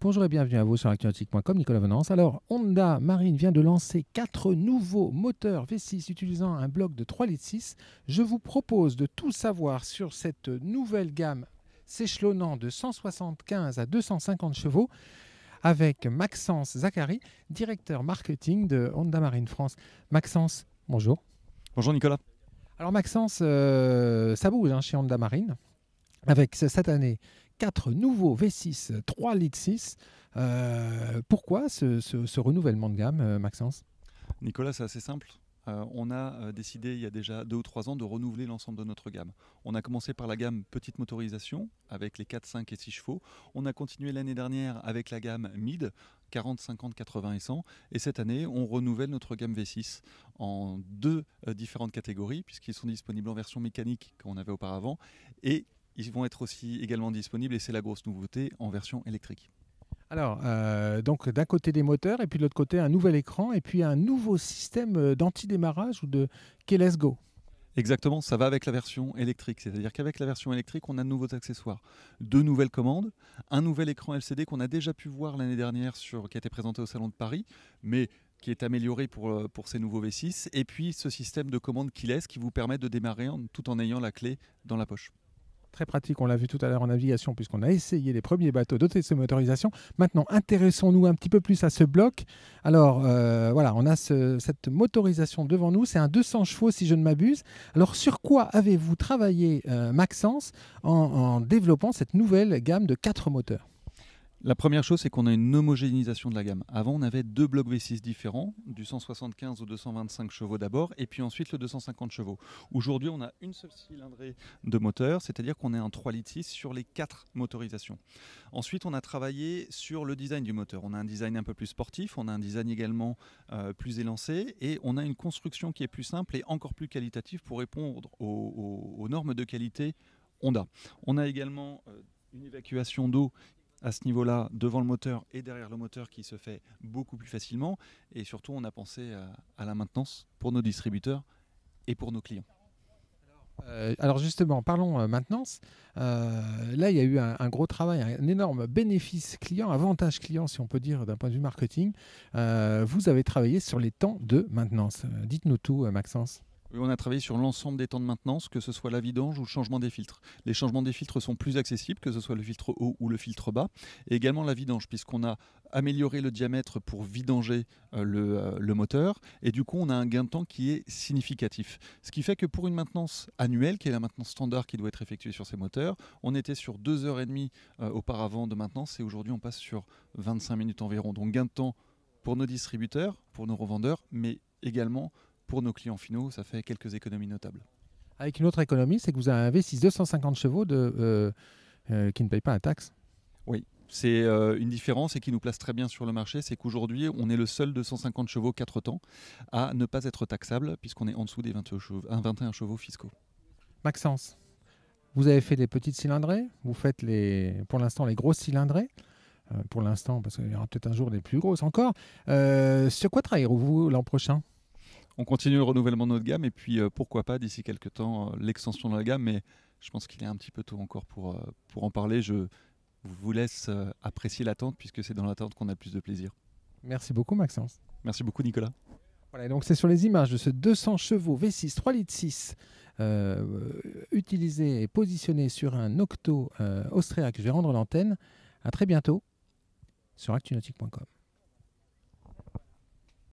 Bonjour et bienvenue à vous sur actunautique.com, Nicolas Venance. Alors, Honda Marine vient de lancer 4 nouveaux moteurs V6 utilisant un bloc de 3,6 litres. Je vous propose de tout savoir sur cette nouvelle gamme s'échelonnant de 175 à 250 chevaux avec Maxence Zachary, directeur marketing de Honda Marine France. Maxence, bonjour. Bonjour Nicolas. Alors Maxence, ça bouge chez Honda Marine avec cette année 4 nouveaux V6 3,6 litres. Pourquoi ce renouvellement de gamme, Maxence? Nicolas, c'est assez simple. On a décidé il y a déjà 2 ou 3 ans de renouveler l'ensemble de notre gamme. On a commencé par la gamme petite motorisation avec les 4, 5 et 6 chevaux. On a continué l'année dernière avec la gamme mid, 40, 50, 80 et 100. Et cette année, on renouvelle notre gamme V6 en 2 différentes catégories puisqu'ils sont disponibles en version mécanique qu'on avait auparavant et ils vont être aussi également disponibles, et c'est la grosse nouveauté, en version électrique. Alors, donc d'un côté des moteurs et puis de l'autre côté un nouvel écran et puis un nouveau système d'anti-démarrage ou de keyless go. Exactement, ça va avec la version électrique. C'est-à-dire qu'avec la version électrique, on a de nouveaux accessoires. 2 nouvelles commandes, un nouvel écran LCD qu'on a déjà pu voir l'année dernière, qui a été présenté au Salon de Paris, mais qui est amélioré pour ces nouveaux V6. Et puis ce système de commande keyless qui vous permet de démarrer tout en ayant la clé dans la poche. Très pratique, on l'a vu tout à l'heure en navigation puisqu'on a essayé les premiers bateaux dotés de ces motorisations. Maintenant, intéressons-nous un petit peu plus à ce bloc. Alors, voilà, on a cette motorisation devant nous. C'est un 200 chevaux si je ne m'abuse. Alors, sur quoi avez-vous travaillé, Maxence, en développant cette nouvelle gamme de 4 moteurs? La première chose, c'est qu'on a une homogénéisation de la gamme. Avant, on avait 2 blocs V6 différents, du 175 au 225 chevaux d'abord, et puis ensuite le 250 chevaux. Aujourd'hui, on a une seule cylindrée de moteur, c'est-à-dire qu'on est en 3,6 litres sur les 4 motorisations. Ensuite, on a travaillé sur le design du moteur. On a un design un peu plus sportif, on a un design également plus élancé, et on a une construction qui est plus simple et encore plus qualitative pour répondre aux normes de qualité Honda. On a également une évacuation d'eau à ce niveau-là, devant le moteur et derrière le moteur, qui se fait beaucoup plus facilement. Et surtout, on a pensé à la maintenance pour nos distributeurs et pour nos clients. Alors justement, parlons maintenance. Là, il y a eu un gros travail, un énorme bénéfice client, avantage client, si on peut dire, d'un point de vue marketing. Vous avez travaillé sur les temps de maintenance. Dites-nous tout, Maxence. Oui, on a travaillé sur l'ensemble des temps de maintenance, que ce soit la vidange ou le changement des filtres. Les changements des filtres sont plus accessibles, que ce soit le filtre haut ou le filtre bas. Et également la vidange, puisqu'on a amélioré le diamètre pour vidanger le moteur. Et du coup, on a un gain de temps qui est significatif. Ce qui fait que pour une maintenance annuelle, qui est la maintenance standard qui doit être effectuée sur ces moteurs, on était sur 2h30 auparavant de maintenance, et aujourd'hui on passe sur 25 minutes environ. Donc gain de temps pour nos distributeurs, pour nos revendeurs, mais également pour nos clients finaux, ça fait quelques économies notables. Avec une autre économie, c'est que vous avez un V6 250 chevaux qui ne paye pas la taxe. Oui, c'est une différence et qui nous place très bien sur le marché, c'est qu'aujourd'hui, on est le seul 250 chevaux 4 temps à ne pas être taxable, puisqu'on est en dessous des 21 chevaux fiscaux. Maxence, vous avez fait des petites cylindrées, vous faites pour l'instant les grosses cylindrées. Pour l'instant, parce qu'il y aura peut-être un jour des plus grosses encore. Sur quoi travaillerez-vous l'an prochain? On continue le renouvellement de notre gamme et puis pourquoi pas d'ici quelques temps l'extension de la gamme, mais je pense qu'il est un petit peu tôt encore pour en parler. Je vous laisse apprécier l'attente puisque c'est dans l'attente qu'on a le plus de plaisir. Merci beaucoup, Maxence. Merci beaucoup Nicolas. Voilà, donc c'est sur les images de ce 200 chevaux V6 3,6 litres utilisé et positionné sur un Octo Austria que je vais rendre l'antenne. À très bientôt sur actunautique.com.